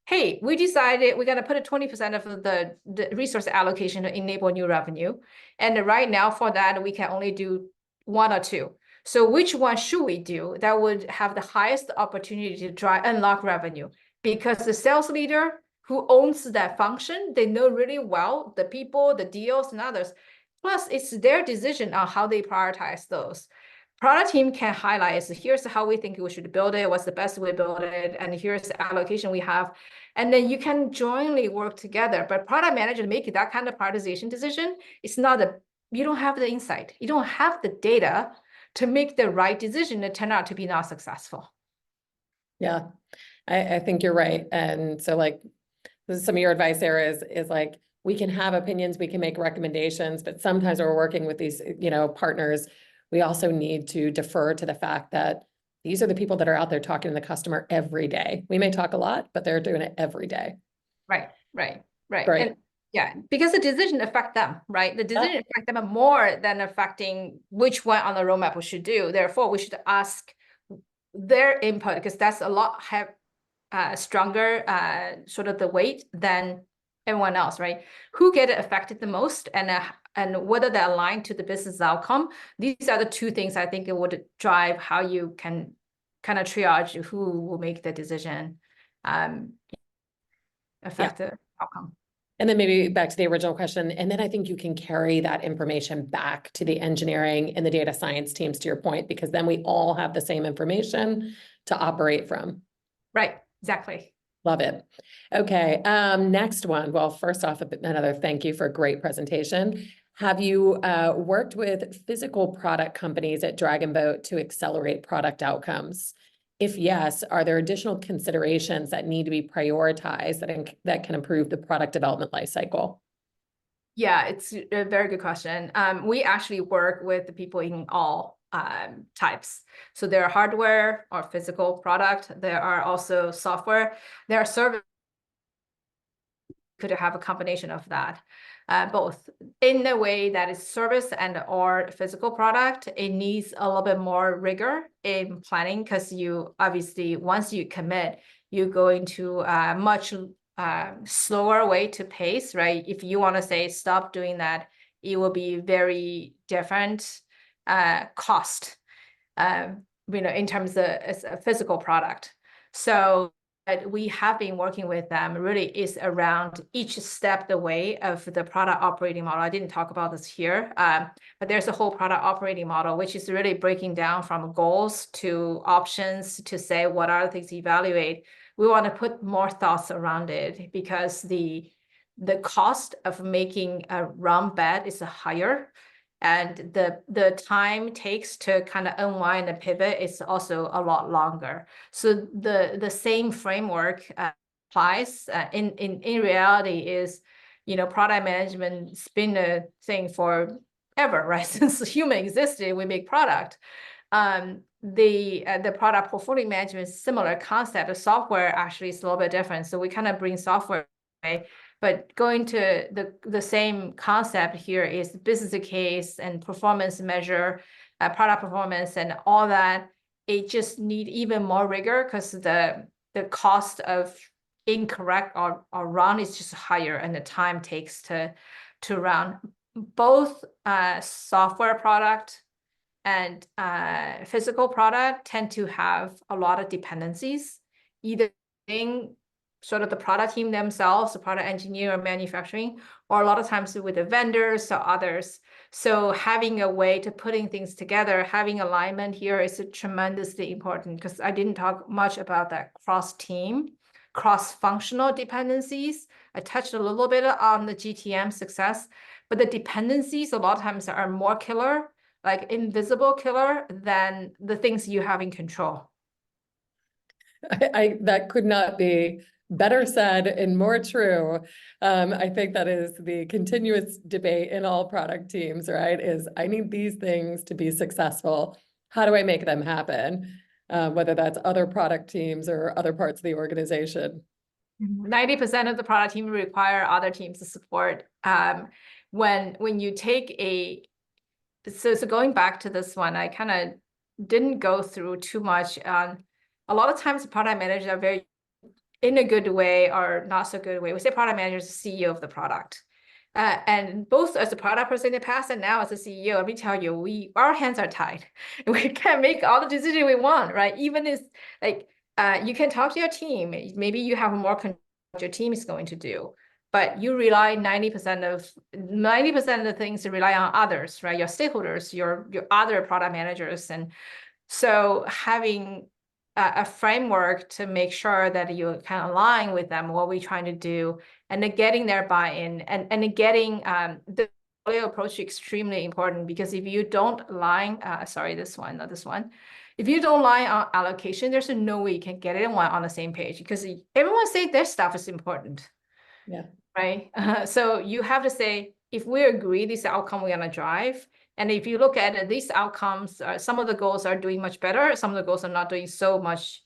Hey, we decided we're gonna put a 20% of the resource allocation to enable new revenue. And right now for that, we can only do 1 or 2. So which one should we do that would have the highest opportunity to unlock revenue? Because the sales leader who owns that function, they know really well the people, the deals, and others. Plus, it's their decision on how they prioritize those. Product team can highlight, so here's how we think we should build it, what's the best way to build it, and here's the allocation we have. And then you can jointly work together. But product manager making that kind of prioritization decision, it's not you don't have the insight. You don't have the data to make the right decision that turn out to be not successful. Yeah, I think you're right. And so some of your advice there is like, we can have opinions, we can make recommendations, but sometimes we're working with these, partners. We also need to defer to the fact that these are the people that are out there talking to the customer every day. We may talk a lot, but they're doing it every day. Right. And yeah, because the decision affect them, right? The decision affect them more than affecting which one on the roadmap we should do. Therefore, we should ask their input because that's a lot stronger sort of the weight than everyone else, right? Who get affected the most, and whether they align to the business outcome. These are the two things I think it would drive how you can kind of triage who will make the decision, affect the outcome. And then maybe back to the original question. And then I think you can carry that information back to the engineering and the data science teams, to your point, because then we all have the same information to operate from. Right, exactly. Love it. Okay, next one. Well, first off, another thank you for a great presentation. Have you worked with physical product companies at Dragonboat to accelerate product outcomes? If yes, are there additional considerations that need to be prioritized that can improve the product development lifecycle? Yeah, it's a very good question. We actually work with the people in all types. So there are hardware or physical product. There are also software. There are service. Could have a combination of that, both in the way that is service and or physical product. It needs a little bit more rigor in planning, because you obviously, once you commit, you go into a much slower way to pace, right? If you want to say stop doing that, it will be very different cost, in terms of a physical product. So we have been working with them really is around each step the way of the product operating model. I didn't talk about this here, but there's a whole product operating model, which is really breaking down from goals to options to say what are the things to evaluate. We want to put more thoughts around it, because the cost of making a wrong bet is higher, and the time takes to kind of unwind and pivot is also a lot longer. So the same framework applies. In reality is, product management's been a thing forever, right? Since human existed, we make product. The product portfolio management is similar concept. The software actually is a little bit different. So we kind of bring software away. But going to the same concept here is business case and performance measure, product performance and all that. It just need even more rigor, because the cost of incorrect or wrong is just higher, and the time takes to run. Both software product and physical product tend to have a lot of dependencies, either in sort of the product team themselves, the product engineer or manufacturing, or a lot of times with the vendors or others. So having a way to putting things together, having alignment here is tremendously important, because I didn't talk much about that cross-team, cross-functional dependencies. I touched a little bit on the GTM success, but the dependencies a lot of times are more killer, like invisible killer, than the things you have in control. That could not be better said and more true. I think that is the continuous debate in all product teams, right? Is I need these things to be successful. How do I make them happen? Whether that's other product teams or other parts of the organization. 90% of the product team require other teams to support. When you take so going back to this one, I kind of didn't go through too much on. A lot of times the product managers are very in a good way or not so good way. We say product manager is the CEO of the product. And both as a product person in the past and now as a CEO, let me tell you, our hands are tied. We can't make all the decisions we want, right? Even if like you can talk to your team, maybe you have more control what your team is going to do, but you rely 90% of the things to rely on others, right? Your stakeholders, your other product managers, and so having a framework to make sure that you can align with them, what we're trying to do, and then getting their buy-in and getting the portfolio approach extremely important, because if you don't align, sorry, this one, not this one. If you don't align on allocation, there's no way you can get everyone on the same page, because everyone say their stuff is important. Yeah. Right. So you have to say, if we agree this outcome we're going to drive, and if you look at these outcomes, some of the goals are doing much better, some of the goals are not doing so much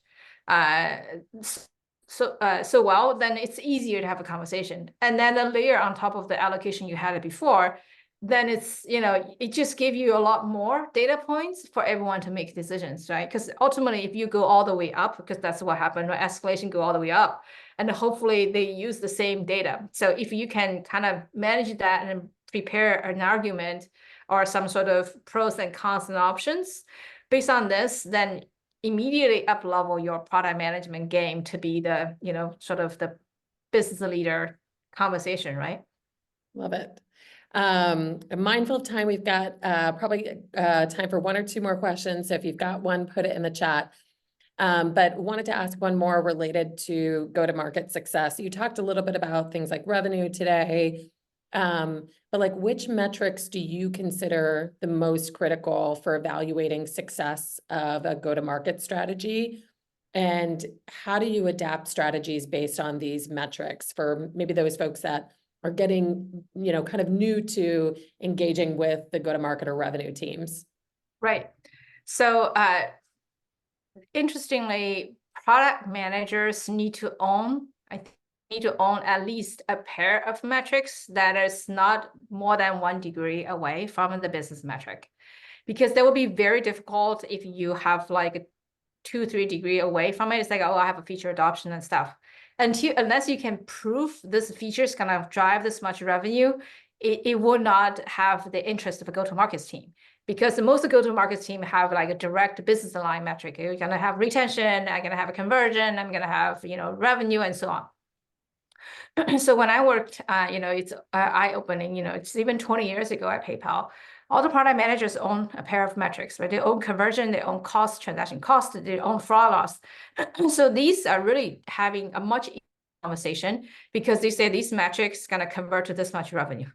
so well, then it's easier to have a conversation. And then a layer on top of the allocation you had before, then it's, it just gives you a lot more data points for everyone to make decisions, right? Because ultimately, if you go all the way up, because that's what happened, right? Escalation go all the way up, and hopefully they use the same data. So if you can kind of manage that and prepare an argument or some sort of pros and cons and options based on this, then immediately up level your product management game to be the, sort of the business leader conversation, right? Love it. I'm mindful of time. We've got probably time for one or two more questions. So if you've got one, put it in the chat. But wanted to ask one more related to go-to-market success. You talked a little bit about things like revenue today, but like which metrics do you consider the most critical for evaluating success of a go-to-market strategy? And how do you adapt strategies based on these metrics for maybe those folks that are getting, kind of new to engaging with the go-to-market or revenue teams? Right. So interestingly, product managers need to own at least a pair of metrics that is not more than 1 degree away from the business metric. Because that will be very difficult if you have like 2-3 degree away from it. It's like, oh, I have a feature adoption and stuff. Unless you can prove this feature is gonna drive this much revenue, it will not have the interest of a go-to-market team. Because most of the go-to-market team have like a direct business line metric. You're gonna have retention, I'm gonna have a conversion, I'm gonna have revenue and so on. So when I worked, it's eye-opening. It's even 20 years ago at PayPal. All the product managers own a pair of metrics, right? They own conversion, they own cost, transaction cost, they own fraud loss. So these are really having a much easier conversation because they say these metrics gonna convert to this much revenue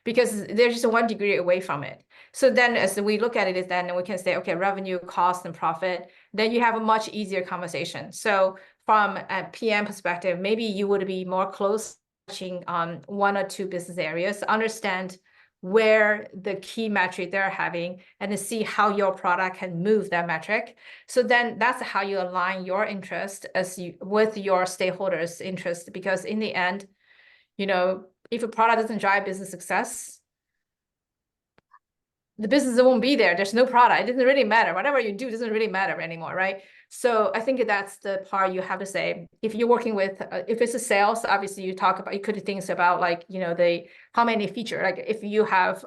because they're just 1 degree away from it. So then as we look at it, then we can say, okay, revenue, cost, and profit, then you have a much easier conversation. So from a PM perspective, maybe you would be more close touching on 1 or 2 business areas, understand where the key metric they're having, and to see how your product can move that metric. So then that's how you align your interest with your stakeholders' interest, because in the end, if a product doesn't drive business success, the business won't be there. There's no product. It doesn't really matter. Whatever you do doesn't really matter anymore, right? So I think that's the part you have to say. If you're working with, if it's a sales, obviously you could think about like, how many feature, like if you have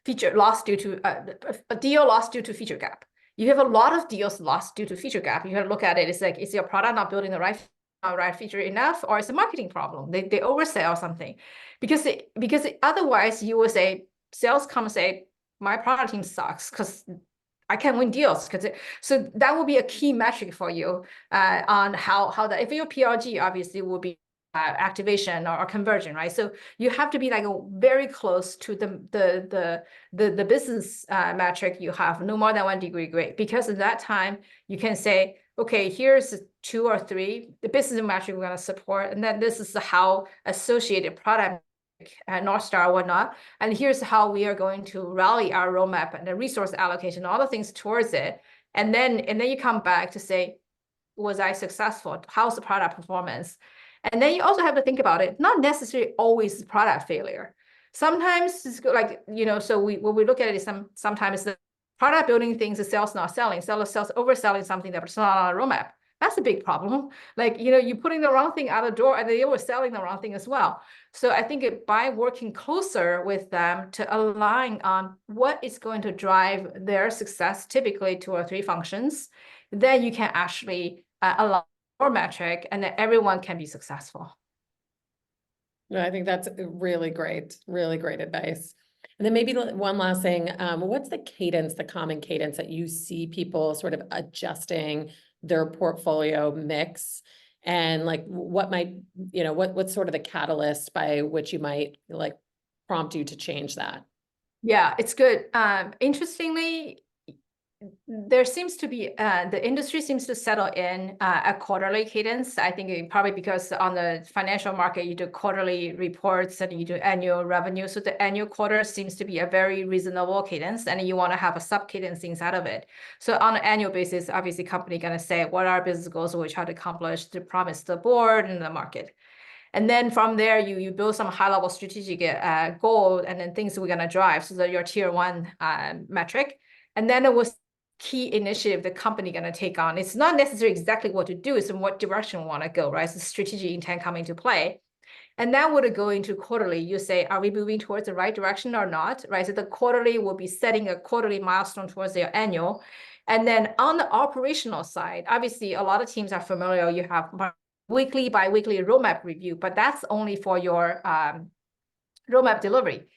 feature loss due to a deal lost due to feature gap. You have a lot of deals lost due to feature gap. You have to look at it. It's like, is your product not building the right feature enough, or it's a marketing problem? They oversell something, because otherwise you will say, sales come and say, my product team sucks because I can't win deals. So that will be a key metric for you on how that, if your PRG obviously will be activation or conversion, right? So you have to be like very close to the business metric you have, no more than 1 degree great, because at that time you can say, okay, here's 2 or 3 the business metric we're going to support, and then this is how associated product North Star or whatnot, and here's how we are going to rally our roadmap and the resource allocation, all the things towards it, and then you come back to say, was I successful? How's the product performance? And then you also have to think about it, not necessarily always product failure. Sometimes it's like, so when we look at it, sometimes the product building things, the sales not selling, sales overselling something that's not on a roadmap. That's a big problem. Like, you're putting the wrong thing out the door and they were selling the wrong thing as well. So I think by working closer with them to align on what is going to drive their success, typically 2 or 3 functions, then you can actually align your metric and then everyone can be successful. No, I think that's really great advice. And then maybe one last thing, what's the common cadence that you see people sort of adjusting their portfolio mix, and like what might, what's sort of the catalyst by which you might like prompt you to change that? Yeah, it's good. Interestingly, there seems to be the industry seems to settle in a quarterly cadence. I think probably because on the financial market you do quarterly reports and you do annual revenue, so the annual quarter seems to be a very reasonable cadence, and you want to have a sub cadence inside of it. So on an annual basis, obviously company gonna say what are business goals we try to accomplish to promise the board and the market. And then from there, you build some high level strategic goal and then things we're gonna drive. So that your tier one metric. And then it was key initiative the company gonna take on. It's not necessarily exactly what to do, it's in what direction we wanna go, right? So strategic intent come into play. And that would go into quarterly. You say, are we moving towards the right direction or not, right? So the quarterly will be setting a quarterly milestone towards their annual. And then on the operational side, obviously a lot of teams are familiar, you have weekly, bi-weekly roadmap review, but that's only for your roadmap delivery.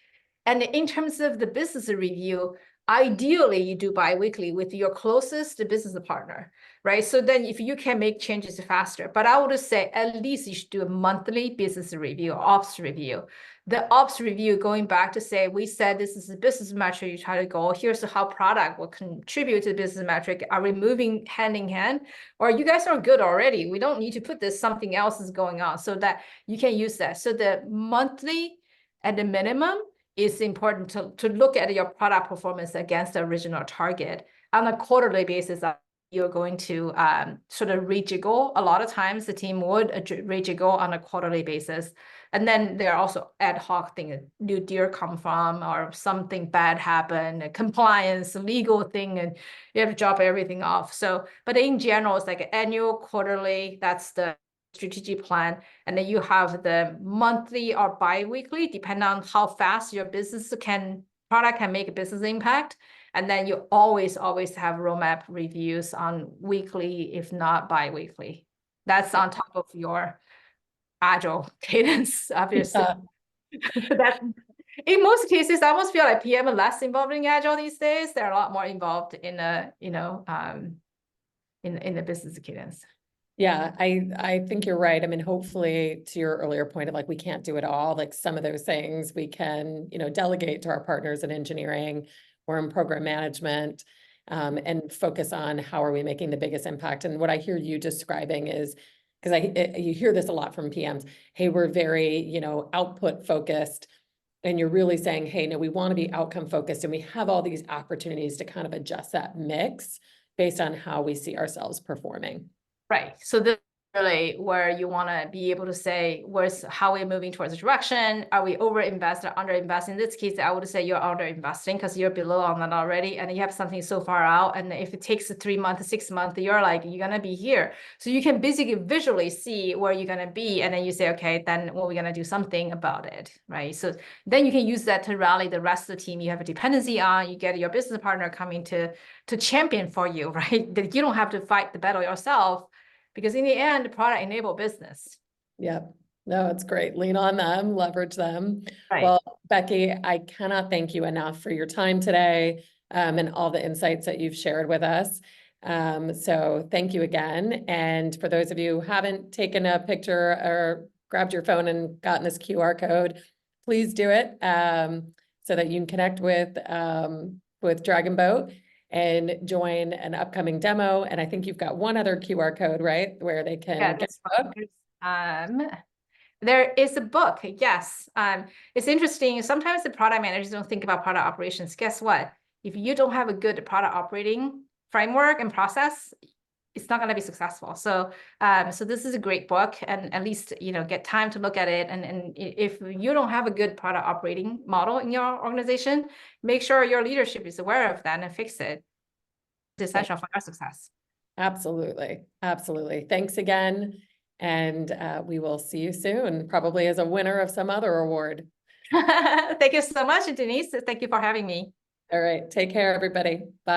And in terms of the business review, ideally you do bi-weekly with your closest business partner, right? So then if you can make changes faster, but I would say at least you should do a monthly business review, ops review. The ops review going back to say, we said this is a business metric you try to go, here's how product will contribute to the business metric. Are we moving hand in hand? Or you guys are good already. We don't need to put this, something else is going on so that you can use that. So the monthly at the minimum, it's important to look at your product performance against the original target. On a quarterly basis, you're going to sort of rejiggle. A lot of times the team would rejiggle on a quarterly basis. And then there are also ad hoc things, new deal come from, or something bad happen, a compliance, a legal thing, and you have to drop everything off. So, but in general, it's like annual, quarterly, that's the strategic plan. And then you have the monthly or bi-weekly, depending on how fast your product can make a business impact. And then you always have roadmap reviews on weekly, if not bi-weekly. That's on top of your agile cadence, obviously. That in most cases, I almost feel like PM are less involved in agile these days. They're a lot more involved in in the business cadence. Yeah, I think you're right. I mean, hopefully to your earlier point of like, we can't do it all, like some of those things we can, delegate to our partners in engineering or in program management, and focus on how are we making the biggest impact. And what I hear you describing is, because you hear this a lot from PMs, hey, we're very, output focused. And you're really saying, hey, no, we want to be outcome focused, and we have all these opportunities to kind of adjust that mix based on how we see ourselves performing. Right. So this is really where you want to be able to say, how we're moving towards the direction. Are we over-invest or under-invest? In this case, I would say you're under-investing because you're below on that already. And you have something so far out. And if it takes 3 months, 6 months, you're going to be here. So you can basically visually see where you're going to be. And then you say, okay, then we're going to do something about it. Right. So then you can use that to rally the rest of the team you have a dependency on. You get your business partner coming to champion for you, right? That you don't have to fight the battle yourself. Because in the end, the product enable business. Yep. No, it's great. Lean on them, leverage them. Right. Well, Becky, I cannot thank you enough for your time today, and all the insights that you've shared with us. So thank you again. And for those of you who haven't taken a picture or grabbed your phone and gotten this QR code, please do it, so that you can connect with Dragonboat and join an upcoming demo. And I think you've got one other QR code, right? Where they can get a book. There is a book, yes. It's interesting. Sometimes the product managers don't think about product operations. Guess what? If you don't have a good product operating framework and process, it's not going to be successful. So, so this is a great book, and at least, get time to look at it. And if you don't have a good product operating model in your organization, make sure your leadership is aware of that and fix it. It's essential for our success. Absolutely. Absolutely. Thanks again. And we will see you soon, probably as a winner of some other award. Thank you so much, Denise. Thank you for having me. All right. Take care, everybody. Bye.